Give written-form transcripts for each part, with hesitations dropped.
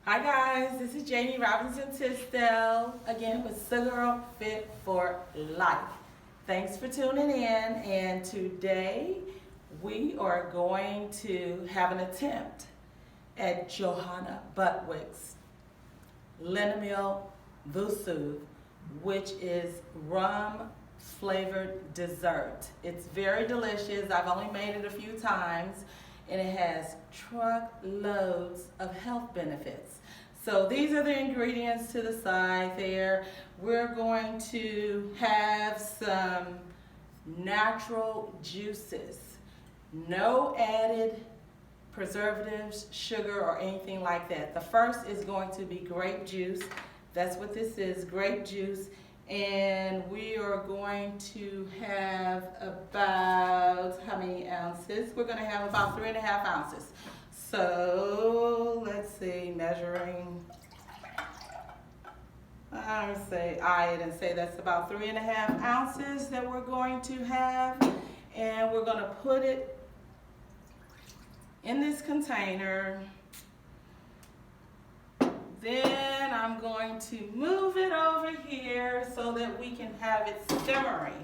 Hi guys, this is Jamie Robinson Tisdale, again with Sugar Fit for Life. Thanks for tuning in, and today we are going to have an attempt at Johanna Butwick's Linomel Vesuv, which is rum flavored dessert. It's very delicious. I've only made it a few times, and it has truckloads of health benefits. So these are the ingredients to the side there. We're going to have some natural juices, no added preservatives, sugar, or anything like that. The first is going to be grape juice. That's what this is, grape juice. And we are going to have about, how many ounces? We're going to have about 3.5 ounces. So let's see, measuring. I didn't say that's about 3.5 ounces that we're going to have, and we're going to put it in this container. Then I'm going to move it over here so that we can have it simmering.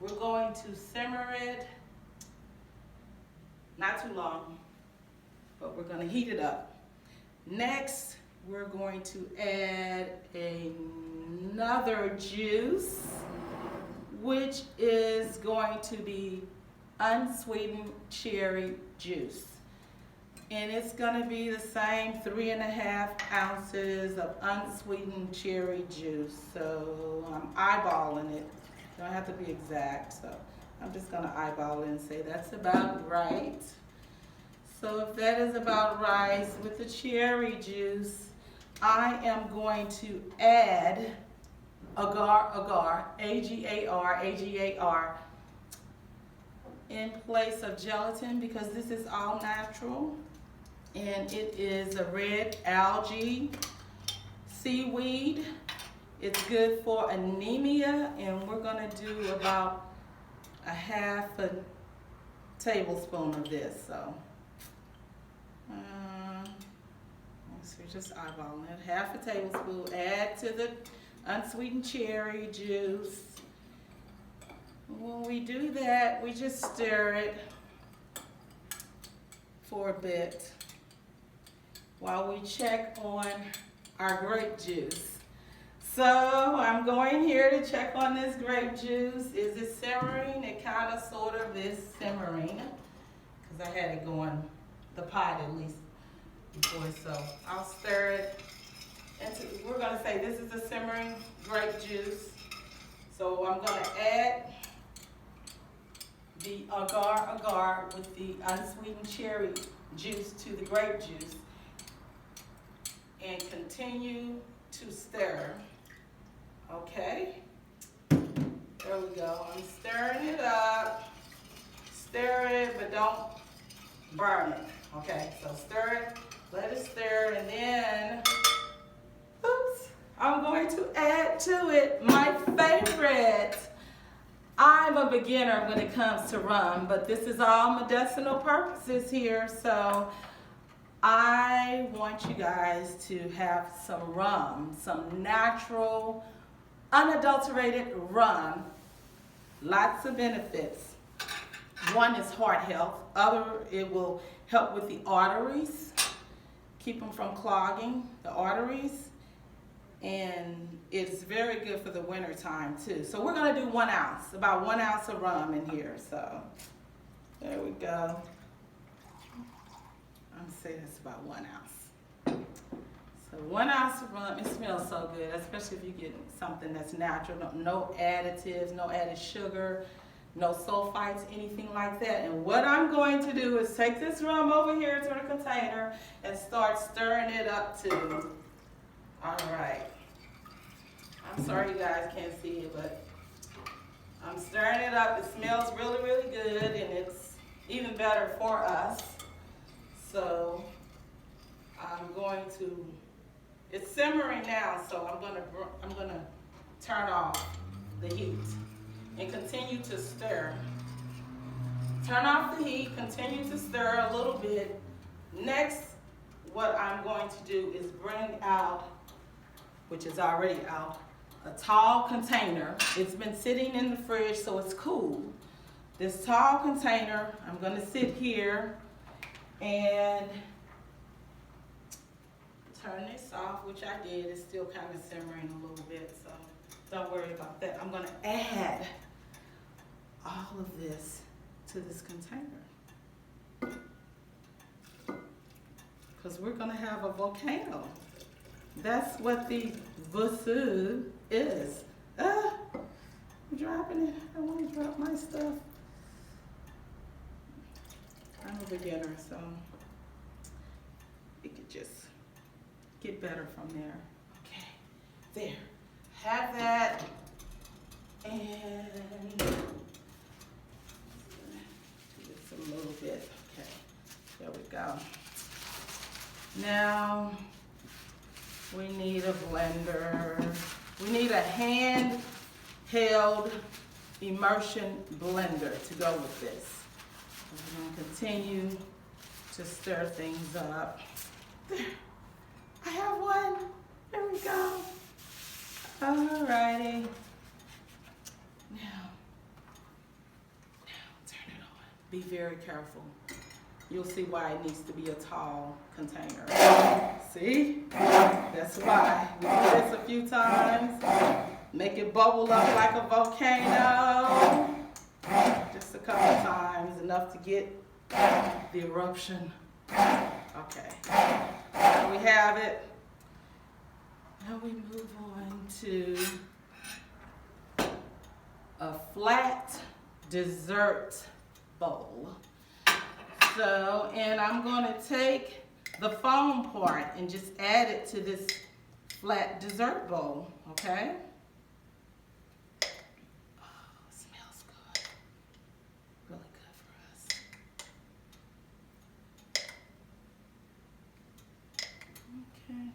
We're going to simmer it, not too long, but we're going to heat it up. Next, we're going to add another juice, which is going to be unsweetened cherry juice. And it's going to be the same 3.5 ounces of unsweetened cherry juice. So I'm eyeballing it. Don't have to be exact. So I'm just going to eyeball it and say that's about right. So if that is about right with the cherry juice, I am going to add agar, A-G-A-R, in place of gelatin, because this is all natural. And it is a red algae seaweed. It's good for anemia, and we're going to do about a 1/2 tablespoon of this. So we're just eyeballing it. 1/2 tablespoon. Add to the unsweetened cherry juice. When we do that, we just stir it for a bit while we check on our grape juice. So I'm going here to check on this grape juice. Is it simmering? It kind of sort of is simmering, because I had it going, the pot at least, before. So I'll stir it. And we're going to say this is a simmering grape juice. So I'm going to add the agar with the unsweetened cherry juice to the grape juice and continue to stir. Okay, there we go. I'm stirring it up. Stir it, but don't burn it. Okay, so stir it, let it stir, and then, oops, I'm going to add to it my favorite. I'm a beginner when it comes to rum, but this is all medicinal purposes here, so I want you guys to have some rum, some natural, unadulterated rum. Lots of benefits. One is heart health. Other, it will help with the arteries, keep them from clogging the arteries. And it's very good for the winter time too. So we're going to do 1 ounce, about 1 ounce of rum in here. So there we go. I'm saying it's about 1 ounce. So 1 ounce of rum. It smells so good, especially if you get something that's natural. No additives, no added sugar, no sulfites, anything like that. And what I'm going to do is take this rum over here to the container and start stirring it up too. All right. I'm sorry you guys can't see it, but I'm stirring it up. It smells really, really good, and it's even better for us. So I'm going to, it's simmering now, so I'm gonna turn off the heat and continue to stir. Turn off the heat, continue to stir a little bit. Next, what I'm going to do is bring out, which is already out, a tall container. It's been sitting in the fridge, so it's cool. This tall container, I'm gonna sit here and turn this off, which I did. It's still kind of simmering a little bit, so don't worry about that. I'm gonna add all of this to this container, because we're gonna have a volcano. That's what the Vesuv is. I'm dropping it. I want to drop my stuff. I'm a beginner, so it could just get better from there. Okay, there. Have that. And do this a little bit. Okay, there we go. Now, we need a blender. We need a hand-held immersion blender to go with this. We're going to continue to stir things up. There, I have one. There we go. Alrighty. Now, turn it on. Be very careful. You'll see why it needs to be a tall container. See? That's why. We do this a few times. Make it bubble up like a volcano. Just a couple times, enough to get the eruption. Okay. Now we have it. Now we move on to a flat dessert bowl. So, and I'm going to take the foam part and just add it to this flat dessert bowl, okay? Oh, it smells good. Really good for us. Okay.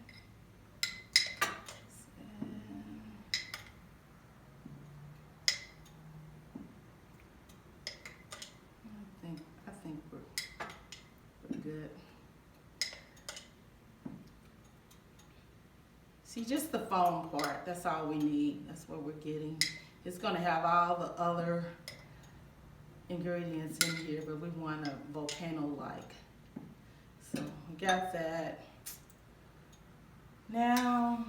I think we're good. See, just the foam part, that's all we need. That's what we're getting. It's gonna have all the other ingredients in here, but we want a volcano-like. So we got that. Now,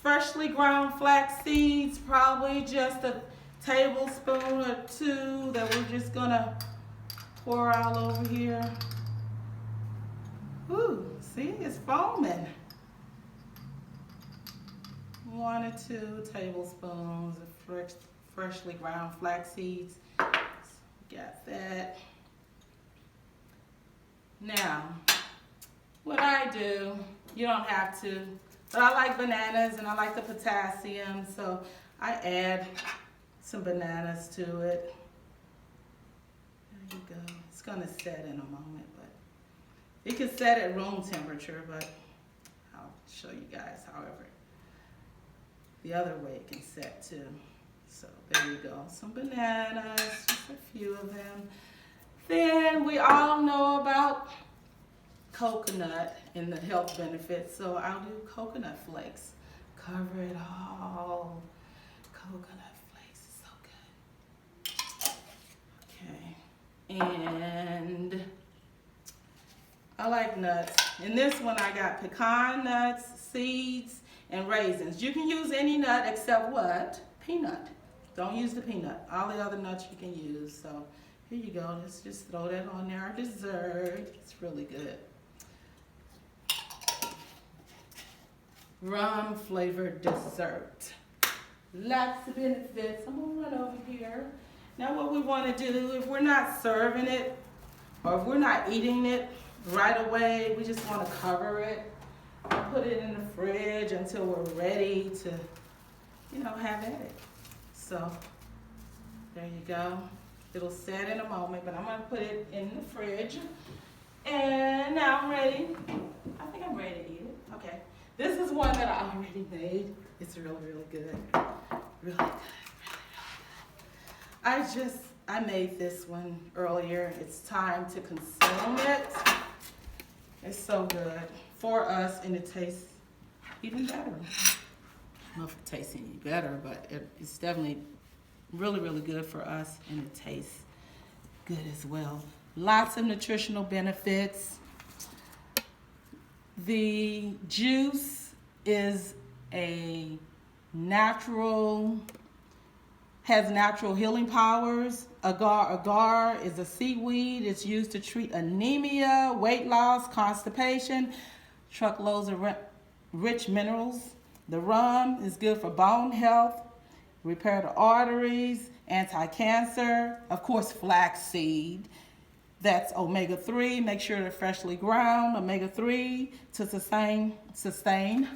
freshly ground flax seeds, probably just a tablespoon or two that we're just gonna pour all over here. Ooh, see, it's foaming. 1 or 2 tablespoons of freshly ground flax seeds. Got that. Now, what I do, you don't have to, but I like bananas and I like the potassium, so I add some bananas to it. There you go. It's gonna set in a moment, but it can set at room temperature, but I'll show you guys however the other way it can set too. So there you go. Some bananas, just a few of them. Then we all know about coconut and the health benefits, so I'll do coconut flakes. Cover it all. Coconut flakes is so good. Okay. And I like nuts. In this one I got pecan nuts, seeds, and raisins. You can use any nut except what? Peanut. Don't use the peanut. All the other nuts you can use. So here you go. Let's just throw that on there. Our dessert. It's really good. Rum flavored dessert. Lots of benefits. I'm gonna run over here. Now what we want to do, if we're not serving it or if we're not eating it right away, we just want to cover it. Put it in the fridge until we're ready to, have at it. So there you go. It'll set in a moment, but I'm gonna put it in the fridge. And now I'm ready. I think I'm ready to eat it. Okay. This is one that I already made. It's really, really good. Really good. Really, really good. I made this one earlier. It's time to consume it. It's so good for us, and it tastes even better. I don't know if it tastes any better, but it's definitely really, really good for us, and it tastes good as well. Lots of nutritional benefits. The juice is a natural, has natural healing powers. Agar is a seaweed. It's used to treat anemia, weight loss, constipation, truckloads of rich minerals. The rum is good for bone health, repair the arteries, anti-cancer. Of course, flaxseed. That's omega-3. Make sure they're freshly ground. Omega-3 to sustain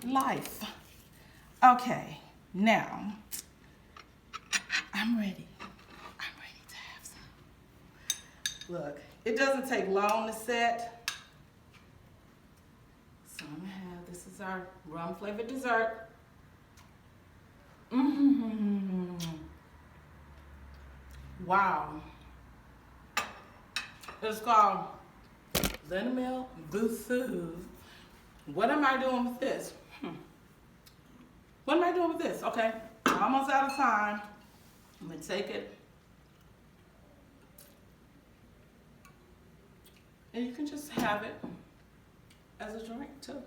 life. Okay, now I'm ready. I'm ready to have some. Look, it doesn't take long to set. So I'm gonna have, this is our rum flavored dessert. Wow. It's called Linomel Vesuv. What am I doing with this? What am I doing with this? Okay, I'm almost out of time. I'm gonna take it. And you can just have it as a drink too.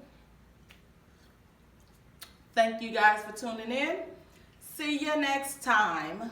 Thank you guys for tuning in. See you next time.